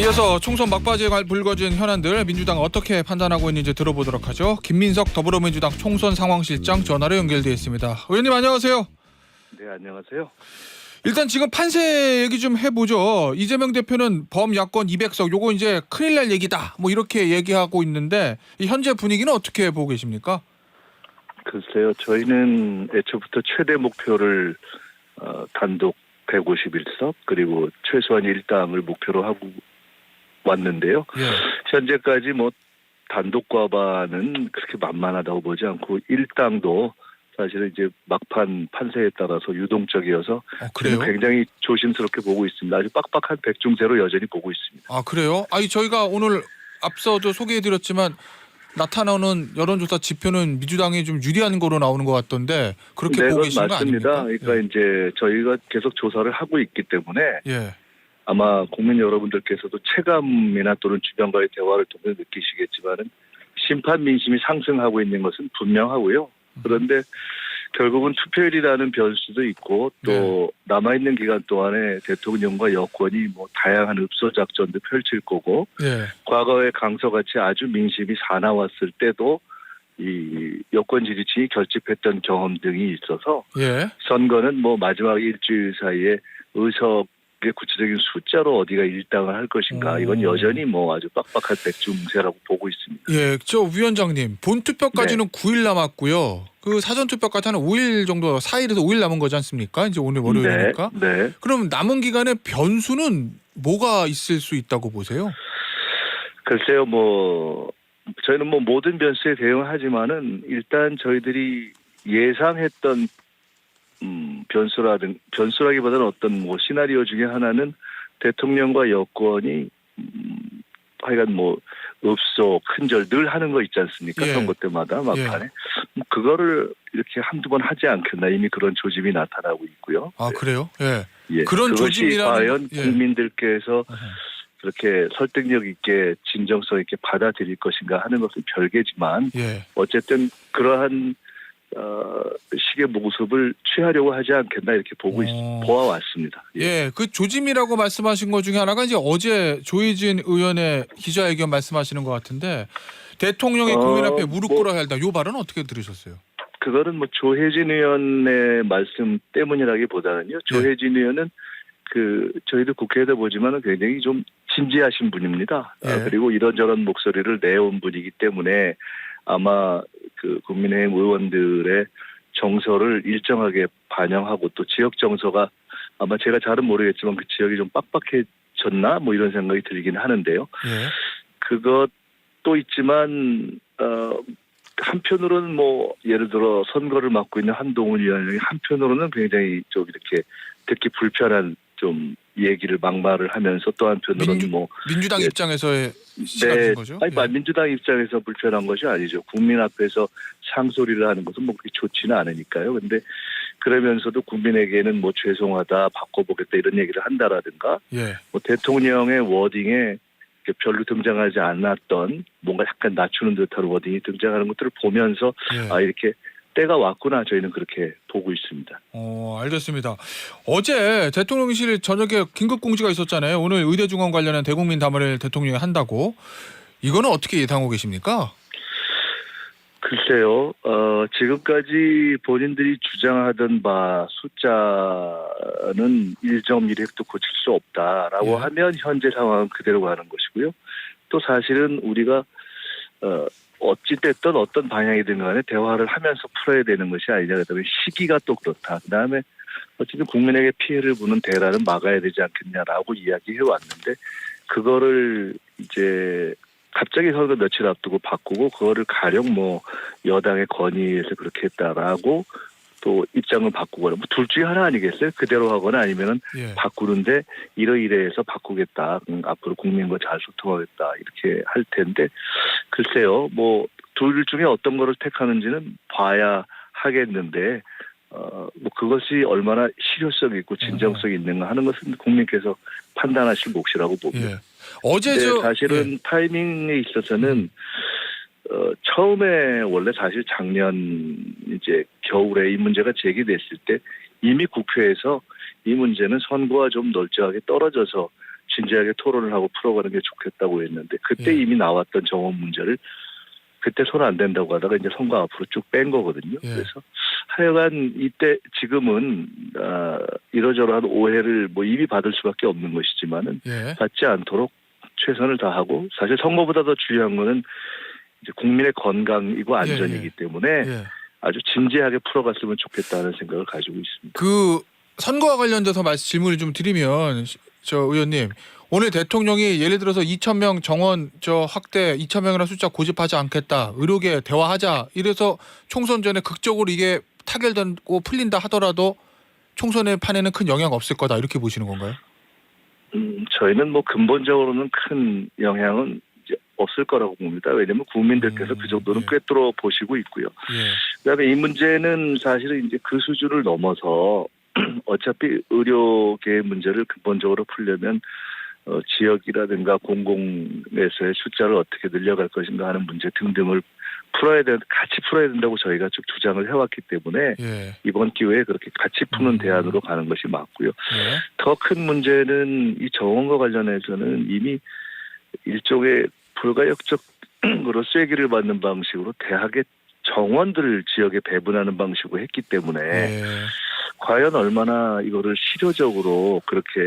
이어서 총선 막바지에 불거진 현안들 민주당 어떻게 판단하고 있는지 들어보도록 하죠. 김민석 더불어민주당 총선 상황실장 전화로 연결되어 있습니다. 의원님 안녕하세요. 네, 안녕하세요. 일단 지금 판세 얘기 좀 해보죠. 이재명 대표는 범야권 200석 요거 이제 큰일 날 얘기다 뭐 이렇게 얘기하고 있는데 이 현재 분위기는 어떻게 보고 계십니까? 글쎄요, 저희는 애초부터 최대 목표를 단독 151석 그리고 최소한 1당을 목표로 하고 왔는데요. 예. 현재까지 뭐 단독 과반은 그렇게 만만하다고 보지 않고 1당도 사실은 이제 막판 판세에 따라서 유동적이어서 그래요? 굉장히 조심스럽게 보고 있습니다. 아주 빡빡한 백중세로 여전히 보고 있습니다. 아 그래요? 아니 저희가 오늘 앞서도 소개해드렸지만 나타나는 여론조사 지표는 민주당이 좀 유리한 거로 나오는 것 같던데 그렇게 네, 보고 그건 계시는 거 아닙니까? 맞습니다. 그러니까 이제 저희가 계속 조사를 하고 있기 때문에 예. 아마 국민 여러분들께서도 체감이나 또는 주변과의 대화를 통해 느끼시겠지만은 심판 민심이 상승하고 있는 것은 분명하고요. 그런데 결국은 투표율이라는 변수도 있고 또 남아있는 기간 동안에 대통령과 여권이 뭐 다양한 읍소 작전도 펼칠 거고 예. 과거의 강서같이 아주 민심이 사나웠을 때도 이 여권 지지층이 결집했던 경험 등이 있어서 예. 선거는 뭐 마지막 일주일 사이에 의석의 구체적인 숫자로 어디가 일당을 할 것인가 이건 여전히 뭐 아주 빡빡한 백중세라고 보고 있습니다. 예, 저 위원장님 본투표까지는 9일 남았고요. 그 사전투표까지 한 5일 정도 4일에서 5일 남은 거지 않습니까? 이제 오늘 월요일이니까. 네. 그럼 남은 기간에 변수는 뭐가 있을 수 있다고 보세요? 글쎄요, 뭐 저희는 뭐 모든 변수에 대응하지만은 일단 저희들이 예상했던 변수라기보다는 어떤 뭐 시나리오 중에 하나는 대통령과 여권이 하여간 뭐 읍소 큰절 늘 하는 거 있지 않습니까? 예. 선거 때마다 막판에 그거를 이렇게 한두 번 하지 않겠나 이미 그런 조짐이 나타나고 있고요. 아 그래요? 예. 예. 그런 그것이 조짐이라는 과연 국민들께서 그렇게 설득력 있게 진정성 있게 받아들일 것인가 하는 것은 별개지만 예. 어쨌든 그러한 식의 모습을 취하려고 하지 않겠나 이렇게 보아왔습니다. 예, 그 조짐이라고 말씀하신 것 중에 하나가 이제 어제 조희진 의원의 기자회견 말씀하시는 것 같은데 대통령이 국민 앞에 무릎 꿇어야 한다. 요 발언은 어떻게 들으셨어요? 그거는 뭐 조혜진 의원의 말씀 때문이라기보다는요. 조혜진 의원은 그 저희도 국회에서 보지만은 굉장히 좀 진지하신 분입니다. 예. 그리고 이런저런 목소리를 내온 분이기 때문에 아마 그 국민의힘 의원들의 정서를 일정하게 반영하고 또 지역 정서가 아마 제가 잘은 모르겠지만 그 지역이 좀 빡빡해졌나 뭐 이런 생각이 들긴 하는데요. 예. 그것도 있지만 한편으로는 뭐 예를 들어 선거를 맡고 있는 한동훈 위원장이 한편으로는 굉장히 좀 이렇게 듣기 불편한 좀 얘기를 막말을 하면서 또 한편으로는 민주당 입장에서의 시각인 거죠? 아니 민주당 입장에서 불편한 것이 아니죠. 국민 앞에서 상소리를 하는 것은 뭐 그렇게 좋지는 않으니까요. 근데 그러면서도 국민에게는 뭐 죄송하다, 바꿔보겠다 이런 얘기를 한다라든가, 예. 뭐 대통령의 워딩에 별로 등장하지 않았던 뭔가 약간 낮추는 듯한 워딩이 등장하는 것들을 보면서 예. 이렇게 때가 왔구나 저희는 그렇게 보고 있습니다. 알겠습니다. 어제 대통령실 저녁에 긴급 공지가 있었잖아요. 오늘 의대중원 관련한 대국민 담화를 대통령이 한다고. 이거는 어떻게 예상하고 계십니까? 글쎄요. 지금까지 본인들이 주장하던 바 숫자는 1.1획도 고칠 수 없다라고 하면 현재 상황은 그대로 가는 것이고요. 또 사실은 우리가 어찌됐든 어떤 방향이든 간에 대화를 하면서 풀어야 되는 것이 아니냐. 그다음에 시기가 또 그렇다. 그다음에 어쨌든 국민에게 피해를 부는 대란은 막아야 되지 않겠냐라고 이야기해 왔는데 그거를 이제 갑자기 선거 며칠 앞두고 바꾸고 그거를 가령 뭐 여당의 건의에서 그렇게 했다라고 또 입장을 바꾸거나 뭐 둘 중에 하나 아니겠어요? 그대로 하거나 아니면은 바꾸는데 이러이러해서 바꾸겠다. 앞으로 국민과 잘 소통하겠다. 이렇게 할 텐데 글쎄요. 뭐 둘 중에 어떤 거를 택하는지는 봐야 하겠는데 뭐 그것이 얼마나 실효성이 있고 진정성이 있는가 하는 것은 국민께서 판단하실 몫이라고 봅니다. 어제 사실은 타이밍에 있어서는 처음에 원래 사실 작년 이제 겨울에 이 문제가 제기됐을 때 이미 국회에서 이 문제는 선거와 좀 널찍하게 떨어져서 진지하게 토론을 하고 풀어가는 게 좋겠다고 했는데 그때 예. 이미 나왔던 정원 문제를 그때 손 안 댄다고 하다가 이제 선거 앞으로 쭉 뺀 거거든요. 예. 그래서 하여간 이때 지금은 이러저러한 오해를 뭐 이미 받을 수밖에 없는 것이지만은 예. 받지 않도록 최선을 다하고 사실 선거보다 더 중요한 거는 이제 국민의 건강이고 안전이기 때문에 예. 아주 진지하게 풀어갔으면 좋겠다는 생각을 가지고 있습니다. 그 선거와 관련돼서 질문을 좀 드리면 저 의원님 오늘 대통령이 예를 들어서 2,000명 정원 확대 2,000명이라는 숫자 고집하지 않겠다. 의료계 대화하자. 이래서 총선 전에 극적으로 이게 타결되고 풀린다 하더라도 총선의 판에는 큰 영향 없을 거다. 이렇게 보시는 건가요? 저희는 뭐 근본적으로는 큰 영향은 이제 없을 거라고 봅니다. 왜냐하면 국민들께서 그 정도는 예. 꿰뚫어 보시고 있고요. 예. 그다음에 이 문제는 사실은 이제 그 수준을 넘어서 어차피 의료계의 문제를 근본적으로 풀려면 지역이라든가 공공에서의 숫자를 어떻게 늘려갈 것인가 하는 문제 등등을 같이 풀어야 된다고 저희가 쭉 주장을 해왔기 때문에 예. 이번 기회에 그렇게 같이 푸는 대안으로 가는 것이 맞고요. 예. 더 큰 문제는 이 정원과 관련해서는 이미 일종의 불가역적으로 쐐기를 받는 방식으로 대학의 정원들을 지역에 배분하는 방식으로 했기 때문에 예. 과연 얼마나 이거를 실효적으로 그렇게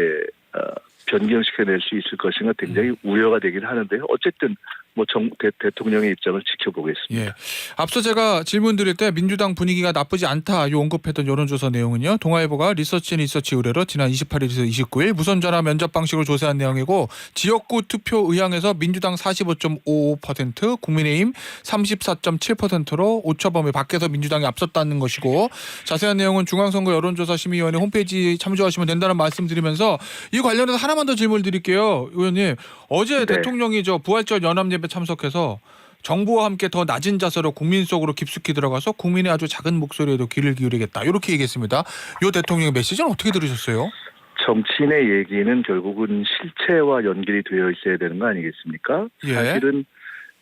변경시켜낼 수 있을 것인가 굉장히 우려가 되긴 하는데요. 어쨌든 뭐 대통령의 입장을 지켜보겠습니다. 예. 앞서 제가 질문 드릴 때 민주당 분위기가 나쁘지 않다 요 언급했던 여론조사 내용은요. 동아일보가 리서치 의뢰로 지난 28일에서 29일 무선 전화 면접 방식으로 조사한 내용이고 지역구 투표 의향에서 민주당 45.55%, 국민의힘 34.7%로 오차범위 밖에서 민주당이 앞섰다는 것이고 자세한 내용은 중앙선거 여론조사심의위원회 홈페이지 참조하시면 된다는 말씀드리면서 이 관련해서 하나만 더 질문을 드릴게요. 의원님. 어제 네. 대통령이 부활절 연합예배 참석해서 정부와 함께 더 낮은 자세로 국민 속으로 깊숙이 들어가서 국민의 아주 작은 목소리에도 귀를 기울이겠다. 이렇게 얘기했습니다. 이 대통령의 메시지는 어떻게 들으셨어요? 정치인의 얘기는 결국은 실체와 연결이 되어 있어야 되는 거 아니겠습니까? 예. 사실은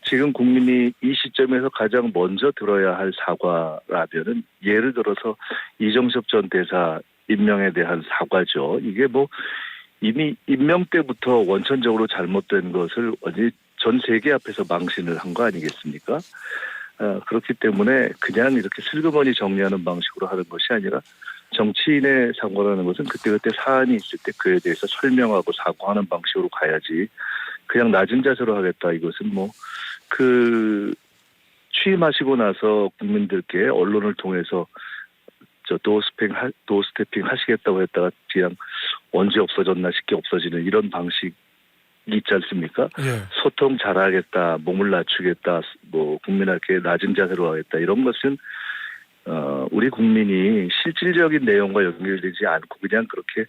지금 국민이 이 시점에서 가장 먼저 들어야 할 사과라면은 예를 들어서 이정섭 전 대사 임명에 대한 사과죠. 이게 뭐 이미 임명 때부터 원천적으로 잘못된 것을 전 세계 앞에서 망신을 한 거 아니겠습니까? 그렇기 때문에 그냥 이렇게 슬그머니 정리하는 방식으로 하는 것이 아니라 정치인의 사과라는 것은 그때그때 사안이 있을 때 그에 대해서 설명하고 사과하는 방식으로 가야지 그냥 낮은 자세로 하겠다. 이것은 취임하시고 나서 국민들께 언론을 통해서 도어스태핑 하시겠다고 했다가 그냥 언제 없어졌나 싶게 없어지는 이런 방식이 있지 않습니까? 예. 소통 잘하겠다, 몸을 낮추겠다, 국민에게 낮은 자세로 하겠다 이런 것은 우리 국민이 실질적인 내용과 연결되지 않고 그냥 그렇게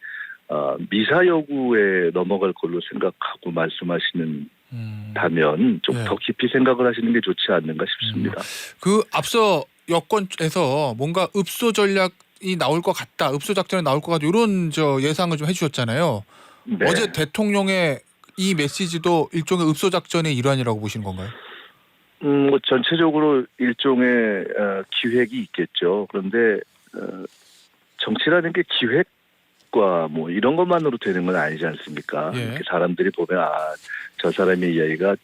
미사 여구에 넘어갈 걸로 생각하고 말씀하시는 다면 좀 더 깊이 생각을 하시는 게 좋지 않는가 싶습니다. 앞서 여권에서 뭔가 읍소 전략이 나올 것 같다, 읍소 작전이 나올 것 같다 이런 예상을 좀 해주셨잖아요. 네. 어제 대통령의 이 메시지도 일종의 읍소 작전의 일환이라고 보시는 건가요? 전체적으로 일종의 기획이 있겠죠. 그런데 정치라는 게 기획과 이런 것만으로 되는 건 아니지 않습니까? 예. 이렇게 사람들이 보면 저 사람의 이야기가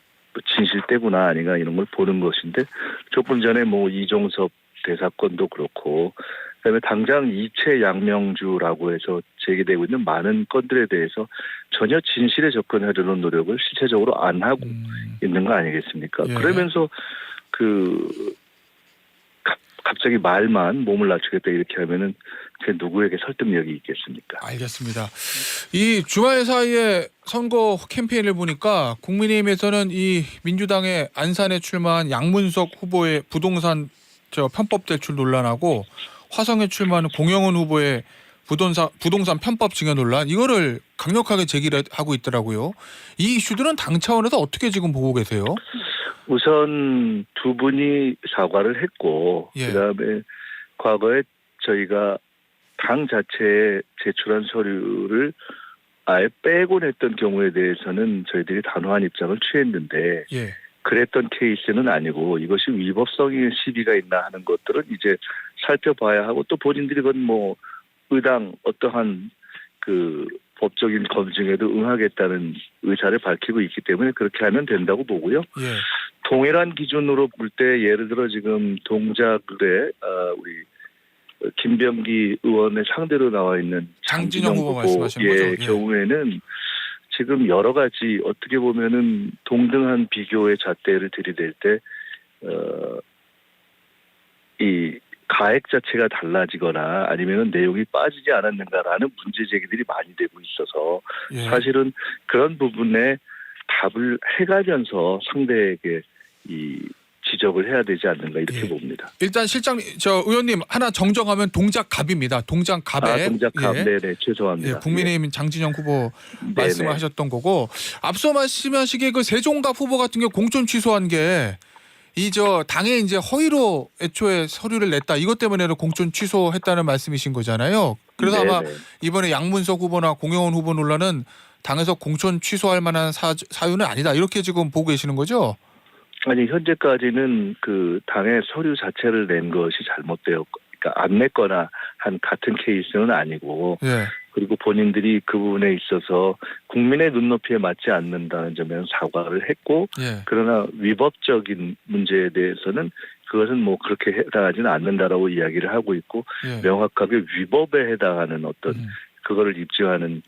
진실 때구나 아닌가 이런 걸 보는 것인데 조금 전에 이종섭 대사건도 그렇고 그다음에 당장 이채 양명주라고 해서 제기되고 있는 많은 건들에 대해서 전혀 진실에 접근하려는 노력을 실체적으로 안 하고 있는 거 아니겠습니까? 예. 그러면서 갑자기 말만 몸을 낮추겠다 이렇게 하면은 그 누구에게 설득력이 있겠습니까? 알겠습니다. 이 주말 사이에 선거 캠페인을 보니까 국민의힘에서는 이 민주당의 안산에 출마한 양문석 후보의 부동산 편법 대출 논란하고 화성에 출마하는 공영훈 후보의 부동산 편법 증여 논란 이거를 강력하게 제기를 하고 있더라고요. 이 이슈들은 당 차원에서 어떻게 지금 보고 계세요? 우선 두 분이 사과를 했고 예. 그다음에 과거에 저희가 당 자체에 제출한 서류를 아예 빼고 냈던 경우에 대해서는 저희들이 단호한 입장을 취했는데 예. 그랬던 케이스는 아니고 이것이 위법성의 시비가 있나 하는 것들은 이제 살펴봐야 하고 또 본인들이 그건 의당 어떠한 법적인 검증에도 응하겠다는 의사를 밝히고 있기 때문에 그렇게 하면 된다고 보고요. 예. 동일한 기준으로 볼 때 예를 들어 지금 동작을에 우리 김병기 의원의 상대로 나와 있는 장진영 후보 말씀하시는 예, 거죠? 예. 경우에는 지금 여러 가지 어떻게 보면은 동등한 비교의 잣대를 들이댈 때 이 가액 자체가 달라지거나 아니면은 내용이 빠지지 않았는가라는 문제 제기들이 많이 되고 있어서 예. 사실은 그런 부분에 답을 해가면서 상대에게 이 지적을 해야 되지 않는가 이렇게 예. 봅니다. 일단 의원님 하나 정정하면 동작갑입니다. 동작갑에. 동작갑. 예. 네네 죄송합니다. 예, 국민의힘 장진영 후보 네네. 말씀을 하셨던 거고 앞서 말씀하시기에 그 세종갑 후보 같은 경우 공천 취소한 게 당에 이제 허위로 애초에 서류를 냈다 이것 때문에는 공천 취소했다는 말씀이신 거잖아요. 그래서 아마 네네. 이번에 양문석 후보나 공영원 후보 논란은 당에서 공천 취소할 만한 사유는 아니다 이렇게 지금 보고 계시는 거죠? 아니 현재까지는 그 당의 서류 자체를 낸 것이 잘못되었고, 그러니까 안 냈거나 한 같은 케이스는 아니고, 예. 그리고 본인들이 그 부분에 있어서 국민의 눈높이에 맞지 않는다는 점에서 사과를 했고, 예. 그러나 위법적인 문제에 대해서는 그것은 뭐 그렇게 해당하지는 않는다라고 이야기를 하고 있고, 예. 명확하게 위법에 해당하는 어떤 그거를 입증하는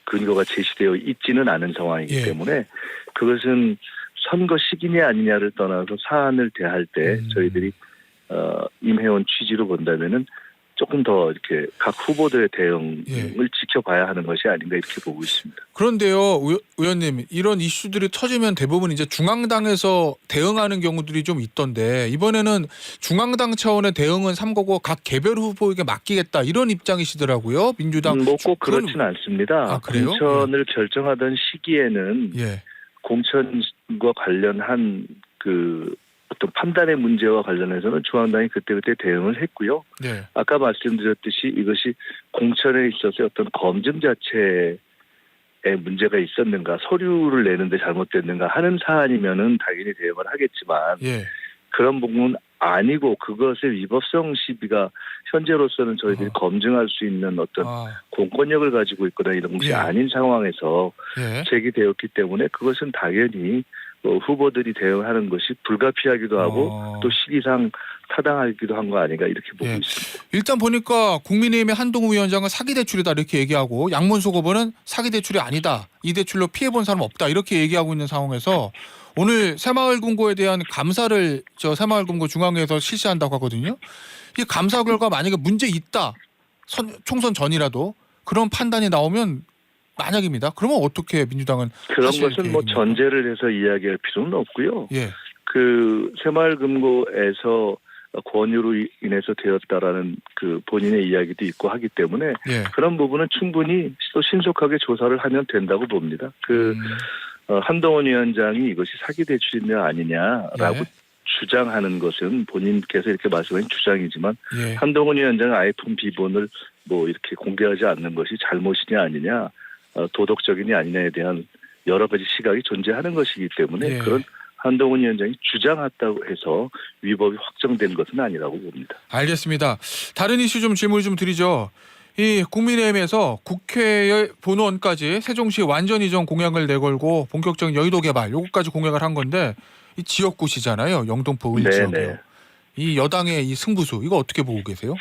근거가 제시되어 있지는 않은 상황이기 예. 때문에 그것은 선거 시기냐 아니냐를 떠나서 사안을 대할 때 저희들이 임해온 취지로 본다면은 조금 더 이렇게 각 후보들의 대응을 예. 지켜봐야 하는 것이 아닌가 이렇게 보고 있습니다. 그런데요, 의원님 이런 이슈들이 터지면 대부분 이제 중앙당에서 대응하는 경우들이 좀 있던데 이번에는 중앙당 차원의 대응은 삼고고 각 개별 후보에게 맡기겠다 이런 입장이시더라고요. 민주당. 뭐 꼭 그렇지는 않습니다. 아, 그래요? 공천을 결정하던 시기에는 예. 공천과 관련한 그 어떤 판단의 문제와 관련해서는 중앙당이 그때그때 대응을 했고요. 네. 아까 말씀드렸듯이 이것이 공천에 있어서 어떤 검증 자체에 문제가 있었는가, 서류를 내는데 잘못됐는가 하는 사안이면은 당연히 대응을 하겠지만 예. 그런 부분은 아니고 그것의 위법성 시비가 현재로서는 저희들이 검증할 수 있는 어떤 공권력을 가지고 있거나 이런 것이 예. 아닌 상황에서 예. 제기되었기 때문에 그것은 당연히 후보들이 대응하는 것이 불가피하기도 하고 또 시기상 타당하기도 한 거 아닌가 이렇게 보고 예. 있습니다. 일단 보니까 국민의힘의 한동훈 위원장은 사기 대출이다 이렇게 얘기하고 양문석 후보는 사기 대출이 아니다. 이 대출로 피해본 사람 없다 이렇게 얘기하고 있는 상황에서 오늘 새마을금고에 대한 감사를 새마을금고 중앙회에서 실시한다고 하거든요. 이 감사 결과 만약에 문제 있다. 총선 전이라도 그런 판단이 나오면 만약입니다. 그러면 어떻게 민주당은 그런 하실 것은 뭐 계획입니까? 전제를 해서 이야기할 필요는 없고요. 예. 그 새마을금고에서 권유로 인해서 되었다라는 그 본인의 이야기도 있고 하기 때문에 예. 그런 부분은 충분히 또 신속하게 조사를 하면 된다고 봅니다. 한동훈 위원장이 이것이 사기 대출이냐 아니냐라고 주장하는 것은 본인께서 이렇게 말씀하신 주장이지만 예. 한동훈 위원장은 아이폰 비번을 뭐 이렇게 공개하지 않는 것이 잘못이냐 아니냐 도덕적이냐 아니냐에 대한 여러 가지 시각이 존재하는 것이기 때문에 예. 그런 한동훈 위원장이 주장했다고 해서 위법이 확정된 것은 아니라고 봅니다. 알겠습니다. 다른 이슈 좀 질문 좀 드리죠. 이 국민의힘에서 국회의 본원까지 세종시 완전 이전 공약을 내걸고 본격적인 여의도 개발 요것까지 공약을 한 건데 이 지역구시잖아요. 영등포 을 지역이요. 이 여당의 이 승부수 이거 어떻게 보고 계세요?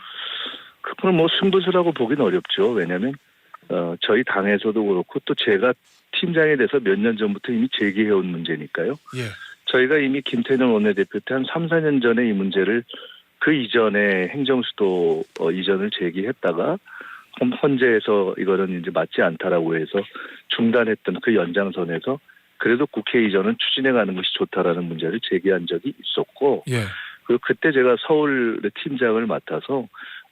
그건 뭐 승부수라고 보기는 어렵죠. 왜냐하면 저희 당에서도 그렇고 또 제가 팀장이 돼서 몇 년 전부터 이미 제기해온 문제니까요. 예. 저희가 이미 김태년 원내대표 때 한 3, 4년 전에 이 문제를 그 이전에 행정수도 이전을 제기했다가 헌재에서 이거는 이제 맞지 않다라고 해서 중단했던 그 연장선에서 그래도 국회 이전은 추진해가는 것이 좋다라는 문제를 제기한 적이 있었고 예. 그리고 그때 제가 서울의 팀장을 맡아서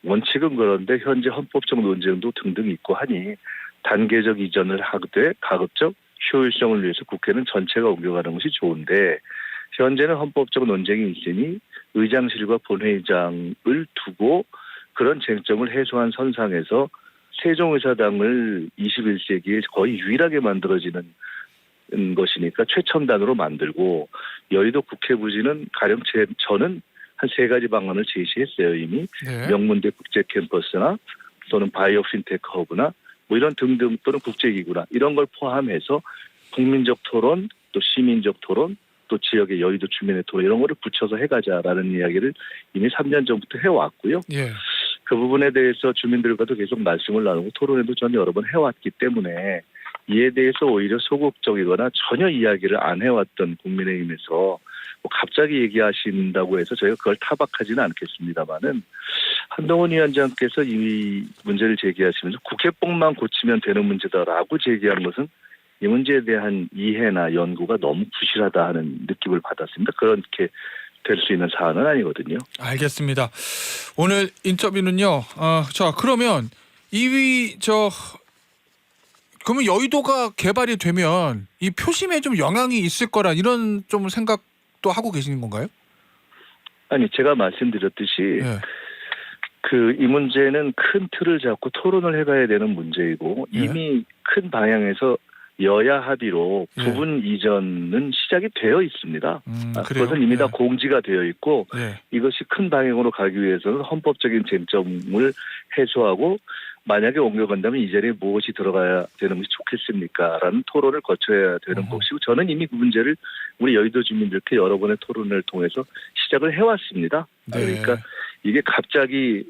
원칙은 그런데 현재 헌법적 논쟁도 등등 있고 하니 단계적 이전을 하되 가급적 효율성을 위해서 국회는 전체가 옮겨가는 것이 좋은데 현재는 헌법적 논쟁이 있으니 의장실과 본회의장을 두고 그런 쟁점을 해소한 선상에서 세종의사당을 21세기에 거의 유일하게 만들어지는 것이니까 최첨단으로 만들고 여의도 국회 부지는 가령 저는 한 3가지 방안을 제시했어요 이미. 네. 명문대 국제 캠퍼스나 또는 바이오 핀테크 허브나 뭐 이런 등등 또는 국제기구나 이런 걸 포함해서 국민적 토론 또 시민적 토론 또 지역의 여의도 주민의 토론 이런 거를 붙여서 해가자라는 이야기를 이미 3년 전부터 해왔고요. 예. 그 부분에 대해서 주민들과도 계속 말씀을 나누고 토론회도 전 여러 번 해왔기 때문에 이에 대해서 오히려 소극적이거나 전혀 이야기를 안 해왔던 국민의힘에서 뭐 갑자기 얘기하신다고 해서 저희가 그걸 타박하지는 않겠습니다만은 한동훈 위원장께서 이 문제를 제기하시면서 국회법만 고치면 되는 문제다라고 제기한 것은 이 문제에 대한 이해나 연구가 너무 부실하다 하는 느낌을 받았습니다. 그렇게 될 수 있는 사안은 아니거든요. 알겠습니다. 오늘 인터뷰는요. 자 그러면 그러면 여의도가 개발이 되면 이 표심에 좀 영향이 있을 거라 이런 좀 생각도 하고 계시는 건가요? 아니 제가 말씀드렸듯이 예. 이 문제는 큰 틀을 잡고 토론을 해가야 되는 문제이고 예. 이미 큰 방향에서 여야 합의로 예. 부분 이전은 시작이 되어 있습니다. 그래요? 그것은 이미 다 예. 공지가 되어 있고 예. 이것이 큰 방향으로 가기 위해서는 헌법적인 쟁점을 해소하고 만약에 옮겨간다면 이 자리에 무엇이 들어가야 되는 것이 좋겠습니까? 라는 토론을 거쳐야 되는 것이고 저는 이미 그 문제를 우리 여의도 주민들께 여러 번의 토론을 통해서 시작을 해왔습니다. 네. 그러니까 이게 갑자기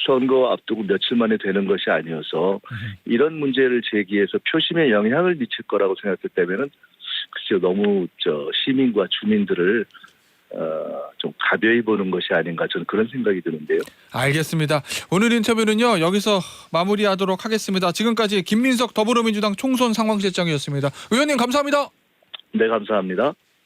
선거 앞두고 며칠 만에 되는 것이 아니어서 이런 문제를 제기해서 표심에 영향을 미칠 거라고 생각했다면은 글쎄요 너무 시민과 주민들을 좀 가벼이 보는 것이 아닌가 저는 그런 생각이 드는데요. 알겠습니다. 오늘 인터뷰는요 여기서 마무리하도록 하겠습니다. 지금까지 김민석 더불어민주당 총선 상황실장이었습니다. 의원님 감사합니다. 네 감사합니다.